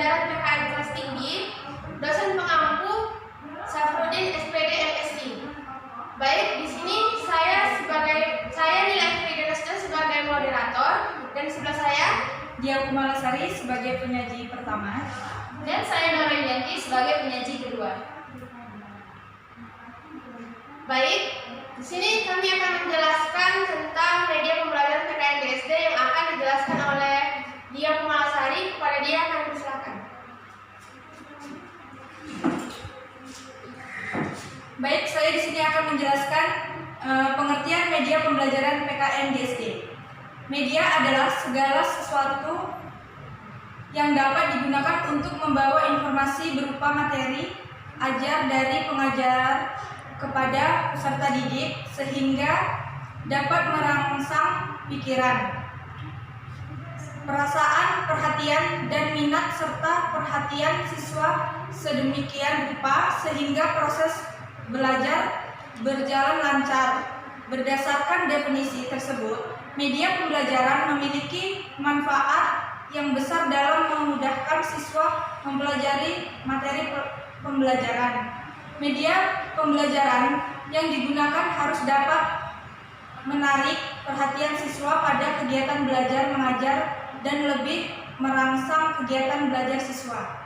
pembelajaran PKN kelas tinggi, dosen pengampu Safrudin SPD MSI. Baik, di sini saya Nila Fridenasta sebagai moderator, dan sebelah saya Dia Kumalasari sebagai penyaji pertama, dan saya Nora Yanti sebagai penyaji kedua. Baik, di sini kami akan menjelaskan tentang media pembelajaran PKN di SD yang akan dijelaskan oleh Dia Kumalasari. Kepada dia akan dipersilakan. Baik, saya di sini akan menjelaskan pengertian media pembelajaran PKN di SD. Media adalah segala sesuatu yang dapat digunakan untuk membawa informasi berupa materi ajar dari pengajar kepada peserta didik sehingga dapat merangsang pikiran, perasaan, perhatian, dan minat serta perhatian siswa sedemikian rupa sehingga proses belajar berjalan lancar. Berdasarkan definisi tersebut, media pembelajaran memiliki manfaat yang besar dalam memudahkan siswa mempelajari materi pembelajaran. Media pembelajaran yang digunakan harus dapat menarik perhatian siswa pada kegiatan belajar mengajar dan lebih merangsang kegiatan belajar siswa.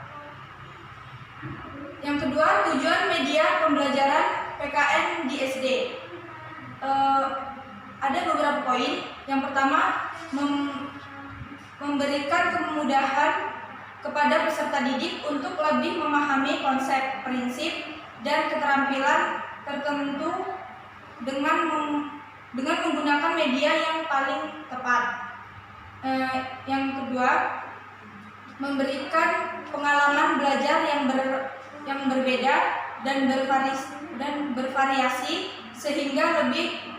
Yang kedua, tujuan media pembelajaran PKN di SD. Ada beberapa poin. Yang pertama, memberikan kemudahan kepada peserta didik untuk lebih memahami konsep, prinsip, dan keterampilan tertentu dengan menggunakan media yang paling tepat. Yang kedua, memberikan pengalaman belajar yang berbeda dan bervariasi sehingga lebih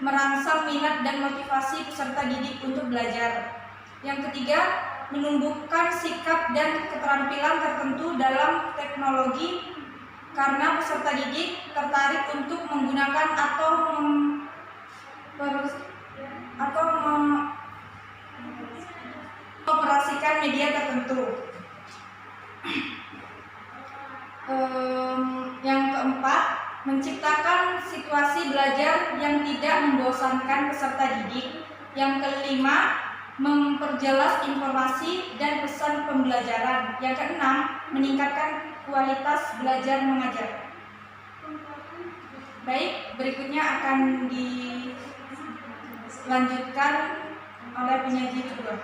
merangsang minat dan motivasi peserta didik untuk belajar. Yang ketiga, menumbuhkan sikap dan keterampilan tertentu dalam teknologi karena peserta didik tertarik untuk menggunakan atau mengoperasikan media tertentu. Yang keempat, menciptakan situasi belajar yang tidak membosankan peserta didik. Yang kelima, memperjelas informasi dan pesan pembelajaran. Yang keenam, meningkatkan kualitas belajar mengajar. Baik, berikutnya akan dilanjutkan oleh penyaji kedua.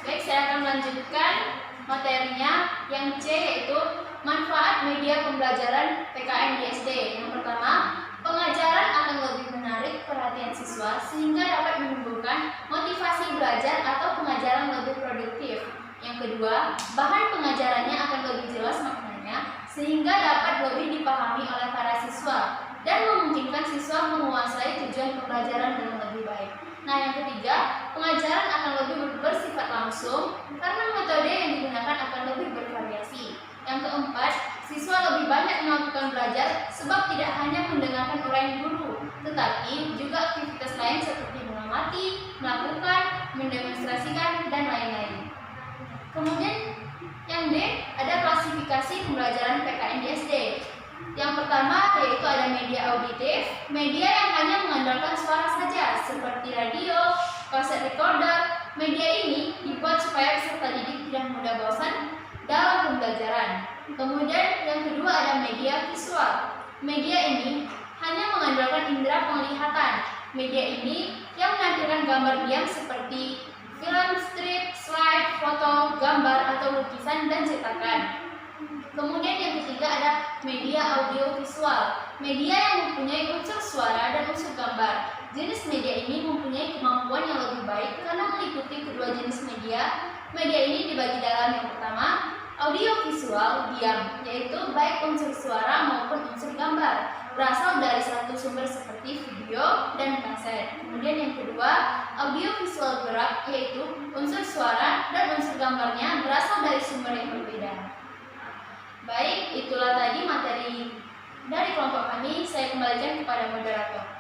Baik, saya akan melanjutkan materinya yang C, yaitu manfaat media pembelajaran PKN di SD. Yang pertama, pengajaran akan lebih menarik perhatian siswa sehingga dapat menumbuhkan motivasi belajar atau pengajaran lebih produktif. Yang kedua, bahan pengajarannya akan lebih jelas maknanya sehingga dapat lebih dipahami oleh para siswa dan memungkinkan siswa menguasai tujuan pembelajaran dengan lebih baik. Nah, yang ketiga, pengajaran akan lebih bersifat langsung karena metode yang digunakan akan lebih bervariasi. Yang keempat, siswa lebih banyak melakukan belajar sebab tidak hanya mendengarkan uraian guru, tetapi juga aktivitas lain seperti mengamati, melakukan, mendemonstrasikan, dan lain-lain. Kemudian yang D, ada klasifikasi pembelajaran PKN di SD. Yang pertama yaitu ada media auditif, media yang hanya mengandalkan suara saja seperti radio, kaset recorder. Media ini dibuat supaya peserta didik tidak mudah bosan dalam pembelajaran. Kemudian yang kedua ada media visual. Media ini hanya mengandalkan indera penglihatan. Media ini yang menampilkan gambar diam seperti film, strip, slide, foto, gambar, atau lukisan dan cetakan. Kemudian yang ketiga ada media audiovisual. Media yang mempunyai unsur suara dan unsur gambar. Jenis media ini mempunyai kemampuan yang lebih baik karena meliputi kedua jenis media. Media ini dibagi dalam yang pertama, audiovisual diam, yaitu baik unsur suara maupun unsur gambar, berasal dari satu sumber seperti video dan kaset. Kemudian yang kedua, audiovisual gerak, yaitu unsur suara dan unsur gambarnya berasal dari sumber yang berbeda. Baik, itulah tadi materi dari kelompok kami. Saya kembalikan kepada moderator.